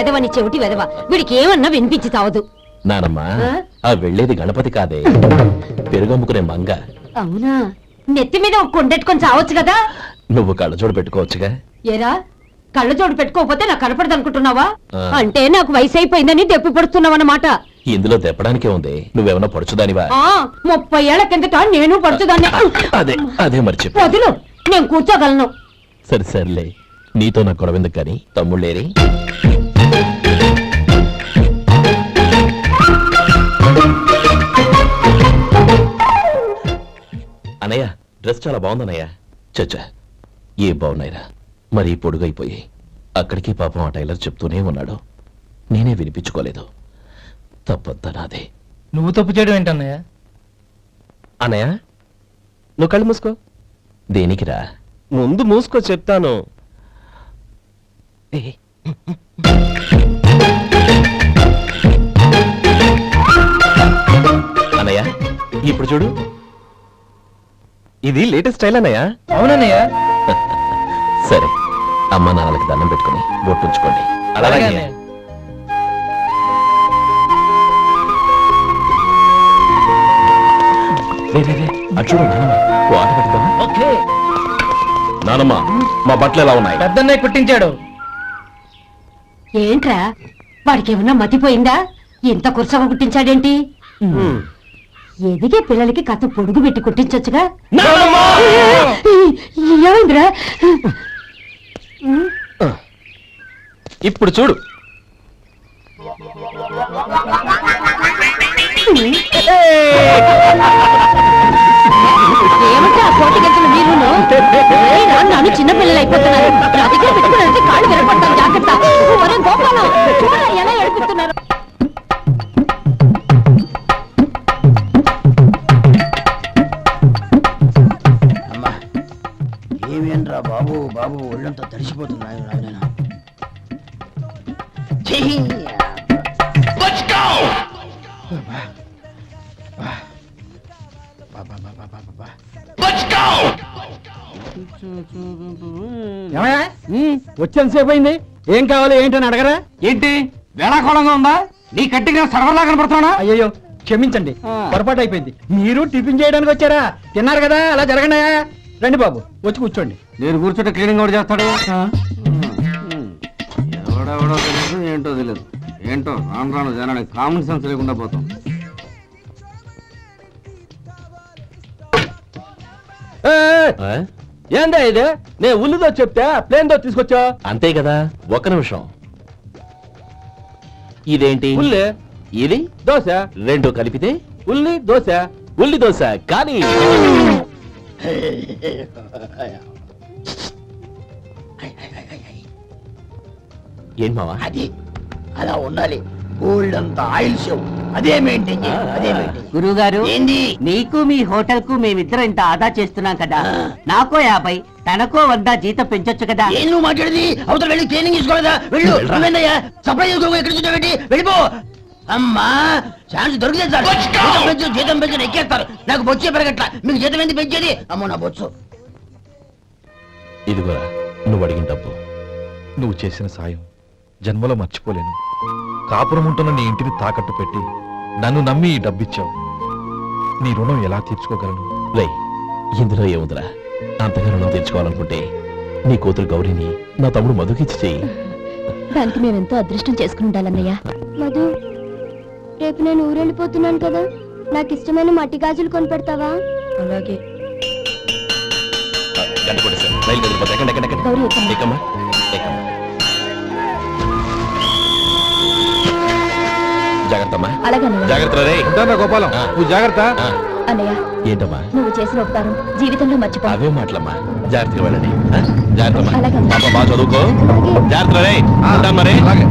వెదవని చెవిటి వెదవ, వీడికి ఏమన్నా వినిపించి చావదు. నానమ్మా, ఆ వెళ్ళేది గణపతి కాదే, పెరుగమ్ముకునే మంగ. అవునా? నెత్తి మీద ఒక కొండెట్టుకొని చావచ్చు కదా. నువ్వు కళ్ళజోడు పెట్టుకోవచ్చుగా. ఏరా, కళ్ళజోడు పెట్టుకోకపోతే నాకు కనపడదు అనుకుంటున్నావా? అంటే నాకు వయసు అయిపోయిందని దెప్పి పడుతున్నావన్నమాట. ఇందులో తెప్పడానికే ఉంది. నువ్వేమన్నా పడుచుదానివా? 30 ఏళ్ల కిందట నేను పడుచుదాన్ని. అదే అదే మరి చెప్పు. వదులు, నేను కూర్చోగలను. సరే సర్లే, నీతో నాకు గొడవెందుకు కానీ. తమ్ముళ్ళేరి? అనయ్య, డ్రెస్ చాలా బాగుందన్నయ్య. చచ్చా, ఏ బాగున్నాయిరా, మరీ పొడుగైపోయి. అక్కడికి పాపం ఆ టైలర్ చెప్తూనే ఉన్నాడు, నేనే వినిపించుకోలేదు. తప్పంతా నాదే. నువ్వు తప్పు చేయడం ఏంటన్నయ్య? అన్నయ్య, నువ్వు కళ్ళు మూసుకో. దేనికిరా? ముందు మూసుకో చెప్తాను. అన్నయ్య, ఇప్పుడు చూడు. ఇది లేటెస్ట్ స్టైల్ అన్నయ్య. అవునన్నయ్య. సరే, అమ్మ నాన్నలకి దండం పెట్టుకుని బొట్టుంచుకోండి. అలాగే అన్నయ్య. అటు చూడు నానమ్మ, ఓ ఆట పెడతావా? ఓకే. నానమ్మ, మా బట్టలు ఎలా ఉన్నాయి? పెద్దన్నయ్య కుట్టించాడు. ఏంట్రా, వాడికి ఏమన్నా మతిపోయిందా? ఇంత కుర్చగా కుట్టించాడేంటి? ఎదిగే పిల్లలకి కథ పొడుగు పెట్టి కుట్టించొచ్చుగా. ఏమైందిరా? ఇప్పుడు చూడు. ఏమంటే ఆ కోటి గంటలు మీరు నన్ను చిన్నపిల్లలు అయిపోతున్నారు. నా దగ్గర పెట్టుకున్నారంటే కాళ్ళు విరపడతాను, జాగ్రత్త. ఒరే గోపాలం, చూడరా ఎలా ఏడిపిస్తున్నారు. ఏమేంట్రా బాబు బాబు ఒళ్ళంతా తడిసిపోతున్నాయి. నాయనా వచ్చేంతసేపు అయింది. ఏం కావాలి ఏంటని అడగరా? ఏంటి వేళాకోళంగా ఉందా? నీ కట్టిగా సర్వర్లా కనపడుతున్నా? అయ్యో క్షమించండి, పొరపాటు అయిపోయింది. మీరు టిఫిన్ చేయడానికి వచ్చారా? తిన్నారు కదా, అలా జరగండి. రండి బాబు, వచ్చి కూర్చోండి. నేను కూర్చుంటే క్లీనింగ్ కూడా చేస్తాడు. ఎవడెవడో తెలియదు, ఏంటో తెలియదు. ఏంటో రాను రాను జనానికి కామన్ సెన్స్ లేకుండా పోతాం. ఏందా ఇది? నేను ఉల్లిదో చెప్తే ప్లేన్ దో తీసుకొచ్చా. అంతే కదా. ఒక్క నిమిషం. ఇదేంటి? ఉల్లి. ఇది దోశ. రెండు కలిపితే ఉల్లి దోశ. ఉల్లి దోశ. కానీ ఏం మావా? అది అలా ఉండాలి. గోల్డ్ అంతా ఆయిల్ షో అదే మెయింటైన్ చేయి. అదే మెయింటైన్. గురువు గారు, ఏంది? నీకు మీ హోటల్ కు మేమిద్దరం ఇంత ఆదా చేస్తున్నాం కదా, నాకో 50 తనకో 100 జీతం పెంచొచ్చు కదా. ఏం నువ్వు మాట్లాడేది? అవతల వెళ్ళి ట్రైనింగ్ తీసుకోలేదా? వెళ్ళు. నువ్వేందయ్యా సప్లై చేసుకో, ఎక్కడ చూసావేంటి? వెళ్ళిపో. అమ్మా, ఛాన్స్ దొరికితే సార్ జీతం పెంచు ఎక్కేస్తారు. నాకు బొచ్చే పెరగట్లా, మీకు జీతం ఎందుకు పెంచేది? అమ్మో నా బొచ్చు. ఇదిగోరా నువ్వు అడిగిన డబ్బు. నువ్వు చేసిన సాయం జన్మలో మర్చిపోలేను. కాపురం ఉంటున్న నీ ఇంటిని తాకట్టు పెట్టి నన్ను నమ్మి ఈ డబ్బిచ్చావు. నీ రుణం ఎలా తీర్చుకోగలను? రేయ్, ఇందులో ఏముందిరా? అంతగా రుణం తీర్చుకోవాలనుకుంటే నీ కూతురు గౌరీని నా తమ్ముడు మధుకిచ్చి చెయ్యి. దానికి మేమెంతో అదృష్టం చేసుకుని ఉండాలన్నయ్య. మధు, రేపు నేను ఊరెళ్ళిపోతున్నాను కదా, నాకు ఇష్టమైన మట్టి గాజులు కొని పెడతావా? అలాగే. గంట కొట్టేశాను, రైలు కదిలిపోతా. ఎక్కండి, ఎక్కండి, ఎక్కండి. గౌరీ, ఎక్కమ్మా. ఎక్కమ్మా, ఎక్కమ్మా. జాగ్రత్తమ్మా. అలాగే అన్నయ్య. జాగ్రత్త రే. ఉంటానా గోపాలం, నువ్వు జాగ్రత్త. అన్నయ్య, ఏంటమ్మా? నువ్వు చేసిన ఉపకారం జీవితంలో మర్చిపో. అవే మాటలమ్మా, జాగ్రత్తగా వెళ్ళండి. జాగ్రత్తమ్మా. అలాగే. పాప బాగా చదువుకో. అలాగే. జాగ్రత్త రే. ఉంటాను మరి. అలాగే.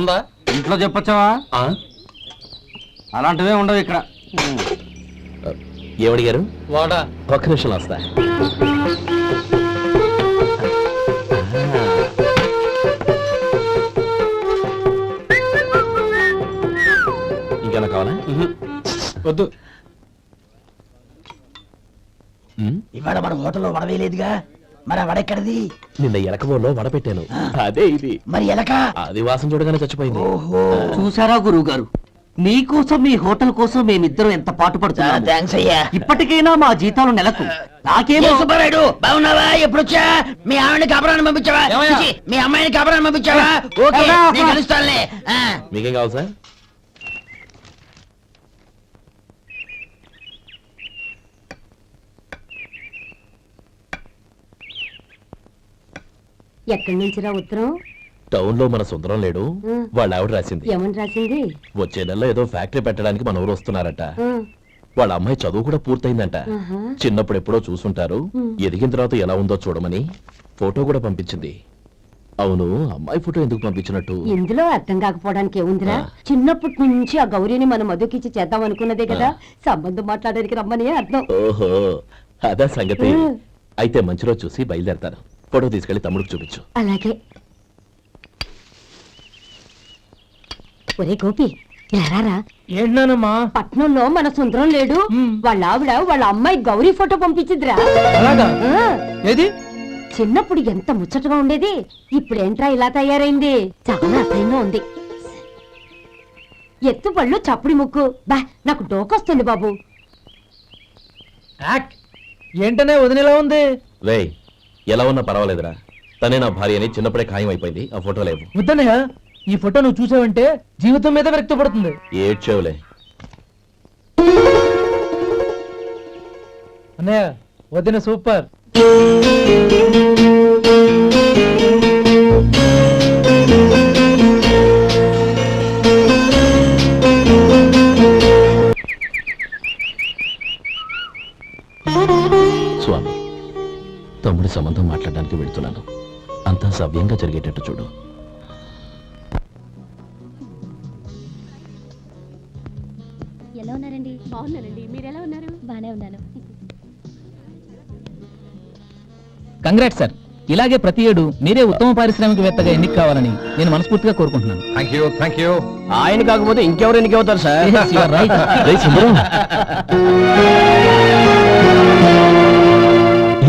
ఉందా ఇంట్లో చెప్పొచ్చావా అలాంటివే ఉండవు ఇక్కడ ఏమడిగారు? వాడా ఒక్క నిమిషం వస్తా. ఇంకేనా కావాలా? వద్దు. ఇవాళ మన హోటల్లో వడవేయలేదుగా, మరి ఆ వడెక్కడిది? నిన్న ఎలకబోలో వడ పెట్టాను, అదే ఇది. మరి ఎలక? అది వాసన చూడగానే చచ్చిపోయింది. చూసారా గురువు గారు, మీకోసం మీ హోటల్ కోసం మేమిద్దరం ఎంత పాటు పడుతున్నాం. థ్యాంక్స్ అయ్యా. ఇప్పటికైనా మా జీతాలు నెలకు నాకేమో. సుబ్బారాయుడు బాగున్నావా? ఎప్పుడొచ్చా? మీ ఆవిడని కాపురాన్ని పంపించావా? చిచి, మీ అమ్మాయిని కాపురాన్ని పంపించావా? ఓకే, నేను కలుస్తానులే. మీకేం కావాలి సార్? ఎక్కడి నుంచిరా ఉత్తరం? టౌన్ లో మన సుందరం లేడు, వాళ్ళ ఆవిడ రాసింది. ఏమని రాసింది? వచ్చే నెలలో ఏదో ఫ్యాక్టరీ పెట్టడానికి మన ఊరు వస్తున్నారట. వాళ్ళ అమ్మాయి చదువు కూడా పూర్తయిందంట. చిన్నప్పుడు ఎప్పుడో చూసుంటారు, ఎదిగిన తర్వాత ఎలా ఉందో చూడమని ఫోటో కూడా పంపించింది. అవును, అమ్మాయి ఫోటో ఎందుకు పంపించినట్టు? ఇందులో అర్థం కాకపోవడానికి ఏముందిరా, చిన్నప్పటి నుంచి ఆ గౌరీని మన మధుకిచ్చి చేద్దాం అనుకున్నదే కదా, సంబంధం మాట్లాడడానికి రమ్మని అర్థం. ఓహో, అదా సంగతి. అయితే మంచి రోజు చూసి బయలుదేరతాను. ఫోటో తీసుకెళ్లి తమ్ముడికి చూపించు. అలాగే. ఒరే గోపి, ఇలా రారా. ఏంటన్నానమ్మా? పట్నంలో మన సుందరం లేడు, వాళ్ళ ఆవిడ వాళ్ళ అమ్మాయి గౌరీ ఫోటో పంపించిద్రా. అలాగా? ఏది? చిన్నప్పుడు ఎంత ముచ్చటగా ఉండేది, ఇప్పుడేంట్రా ఇలా తయారైంది? చాలా అసహ్యంగా ఉంది. ఎత్తుపళ్ళు చప్పుడి ముక్కు, బా నాకు డోకొస్తుంది బాబు. ఏంటనే వదిలేలా ఉంది? రేయ్, ఎలా ఉన్నా పర్వాలేదురా, తనే నా భార్య అని చిన్నప్పుడే ఖాయం అయిపోయింది. ఆ ఫోటో లేవు. వద్దన్నయ్య, ఈ ఫోటో నువ్వు చూసావంటే జీవితం మీద వ్యక్తపడుతుంది. ఏడ్చేవులే. అన్నయ్య, వదిన సూపర్. స్వామి, తమ్ముడి సంబంధం మాట్లాడడానికి వెళ్తున్నాను. అంతా సవ్యంగా జరిగేటట్టు చూడు. ఎలా ఉన్నారండి? బాగున్నానండి, మీరు ఎలా ఉన్నారు? బానే ఉన్నాను. కంగ్రాట్స్ సార్, ఇలాగే ప్రతి ఏడు మీరే ఉత్తమ పారిశ్రామికవేత్తగా ఎన్నిక కావాలని నేను మనస్ఫూర్తిగా కోరుకుంటున్నాను. Thank you. ఆయన కాకపోతే ఇంకెవరు ఎన్నికవుతారు sir? Yes, you are right. రేయ్ సుందరం,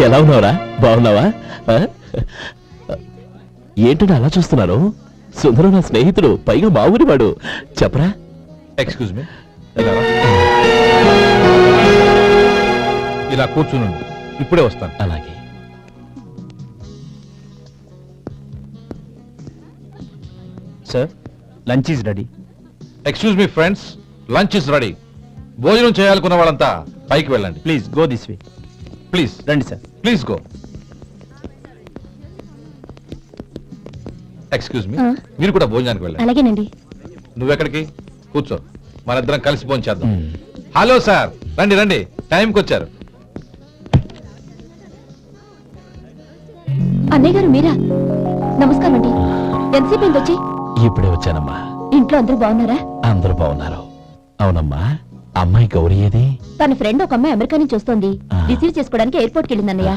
ఎలా ఉన్నావురా? బాగున్నావా? ఏంటంటే అలా చూస్తున్నారు? సుందరం నా స్నేహితుడు, పైగా మా ఊరి వాడు. చెప్పరా? ఎక్స్క్యూజ్ మీ, ఇలా కూర్చుని ఇప్పుడే వస్తాను. అలాగే. Sir, lunch is ready. Excuse me friends, lunch is ready. భోజనం చేయాలనుకున్న వాళ్ళంతా పైకి వెళ్ళండి. Please go this way. Please రండి sir. Please go. Excuse me, మీరు కూడా భోజనానికి వెళ్ళండి. అలాగేనండి. నువ్వెక్కడికి? కూర్చో, మనిద్దరం కలిసి భోజనం చేద్దాం. హలో సార్, రండి రండి, టైంకి వచ్చారు. అన్నయ్య గారు మీరా? నమస్కారం అండి. ఎంతసేపు అయింది వచ్చి? ఇప్పుడే వచ్చానమ్మా. ఇంట్లో అందరూ బాగున్నారా? అందరూ బాగున్నారు. అవునమ్మా, అమ్మాయి గౌరీ ఏది? తన ఫ్రెండ్ ఒక అమ్మాయి అమెరికా నుంచి వస్తోంది, రిసీవ్ చేసుకోవడానికి ఎయిర్పోర్ట్ కి వెళ్ళింది అన్నయ్య.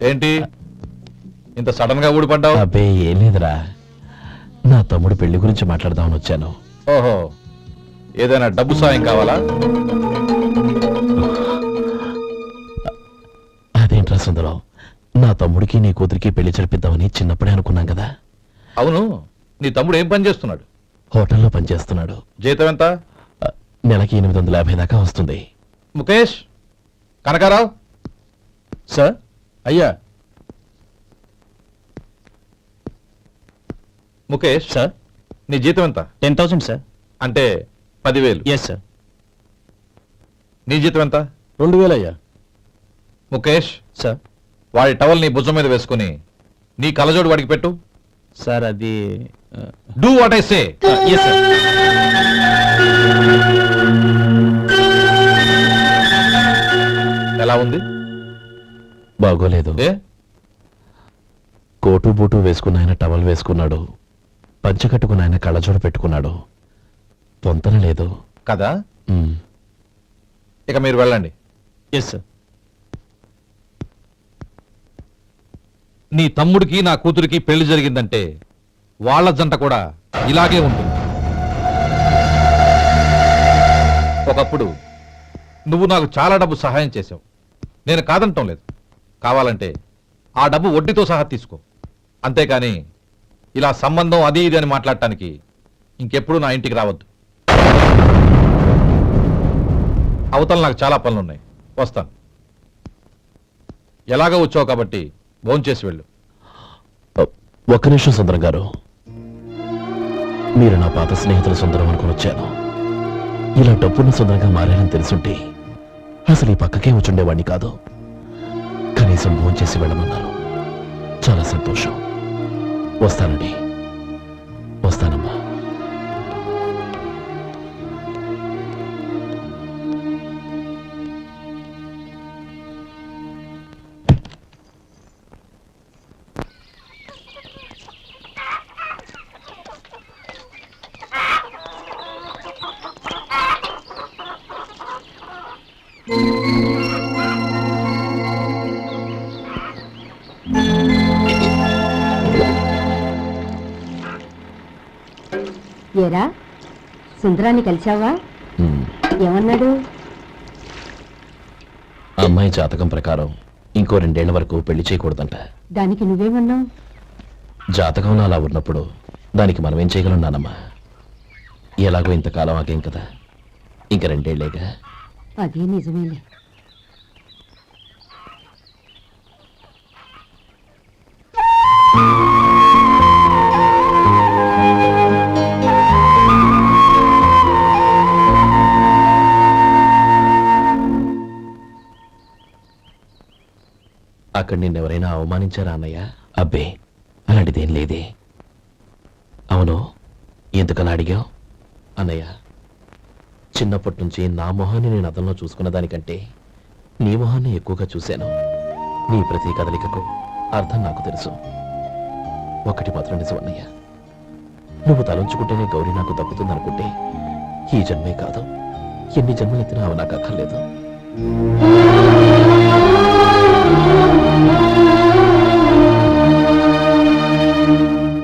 ఏంటి ఇంత సడన్ గా ఊడిపడ్డావు? అబ్బే ఏం లేదురా, నా తమ్ముడు పెళ్లి గురించి మాట్లాడదామని వచ్చాను. ఓహో, ఏదైనా డబ్బు సాయం కావాలా? అదేంట్రా సుందరం, నా తమ్ముడికి నీ కూతురికి పెళ్లి జరిపిద్దామని చిన్నప్పుడే అనుకున్నాం కదా. అవును, నీ తమ్ముడు ఏం పని చేస్తున్నాడు? హోటల్లో పనిచేస్తున్నాడు. జీతం ఎంత? నెలకి 850 దాకా వస్తుంది. ముఖేష్, కనకారావు. సార్. అయ్యా. ముఖేష్ సార్. నీ జీతం ఎంత? 10,000 సార్. అంటే 10,000. Yes sir. నీ జీతం ఎంత? 2,000 అయ్యా. ముఖేష్ సార్. వాడి టవల్ నీ భుజం మీద వేసుకుని నీ కలజోడు వాడికి పెట్టు. సార్ అది do what I say. Yes sir. ఎలా ఉంది? బాగోలేదు. ఏ? కోటు బూటు వేసుకున్న ఆయన టవల్ వేసుకున్నాడు. పంచకట్టుకుని ఆయన కళ్ళజోడ పెట్టుకున్నాడు, పొంతన లేదు కదా? ఉమ్. ఇక మీరు వెళ్ళండి. Yes sir. నీ తమ్ముడికి నా కూతురికి పెళ్లి జరిగిందంటే వాళ్ళ జంట కూడా ఇలాగే ఉంటుంది. ఒకప్పుడు నువ్వు నాకు చాలా డబ్బు సహాయం చేశావు, నేను కాదంటం లేదు. కావాలంటే ఆ డబ్బు వడ్డీతో సహా తీసుకో. అంతేకాని ఇలా సంబంధం అది ఇది అని మాట్లాడటానికి ఇంకెప్పుడు నా ఇంటికి రావద్దు. అవతల నాకు చాలా పనులున్నాయి, వస్తాను. ఎలాగో వచ్చావు కాబట్టి భోంచేసి వెళ్ళు. ఒక్క నిమిషం సుందరం గారు, మీరు నా పాత స్నేహితుల సుందరం అనుకుని వచ్చాను. ఇలా డబ్బున్న సుందరంగా మారానని తెలుసుంటే అసలు ఈ పక్కకే వచ్చుండేవాడిని కాదు. కనీసం భోంచేసి వెళ్ళమన్నారు, చాలా సంతోషం. వస్తానండి, వస్తానమ్మా. ఏరా సుందరాన్ని కలిశావా? ఉమ్. ఏమన్నాడు? అమ్మాయి జాతకం ప్రకారం ఇంకో 2 ఏళ్ల వరకు పెళ్లి చేయకూడదంట. దానికి నువ్వేమన్నావు? జాతకంలో అలా ఉన్నప్పుడు దానికి మనం ఏం చేయగలం నానమ్మా? ఎలాగో ఇంతకాలం ఆగేం కదా, ఇంక 2 ఏళ్లేగా. అదే నిజమేలే. అక్కడ నిన్నెవరైనా అవమానించారా అన్నయ్య? అబ్బే, అలాంటిదేం లేదే. అవును, ఎందుకలా అడిగావు? అన్నయ్య, చిన్నప్పటి నుంచి నా మొహాన్ని నేను అద్దంలో చూసుకున్న దానికంటే నీ మొహాన్ని ఎక్కువగా చూశాను. నీ ప్రతి కదలికకు అర్థం నాకు తెలుసు. ఒకటి మాత్రం నిజం అన్నయ్య, నువ్వు తలంచుకుంటేనే గౌరీ నాకు దక్కుతుందనుకుంటే ఈ జన్మే కాదు, ఎన్ని జన్మలెత్తినా అవి నాకు అక్కర్లేదు.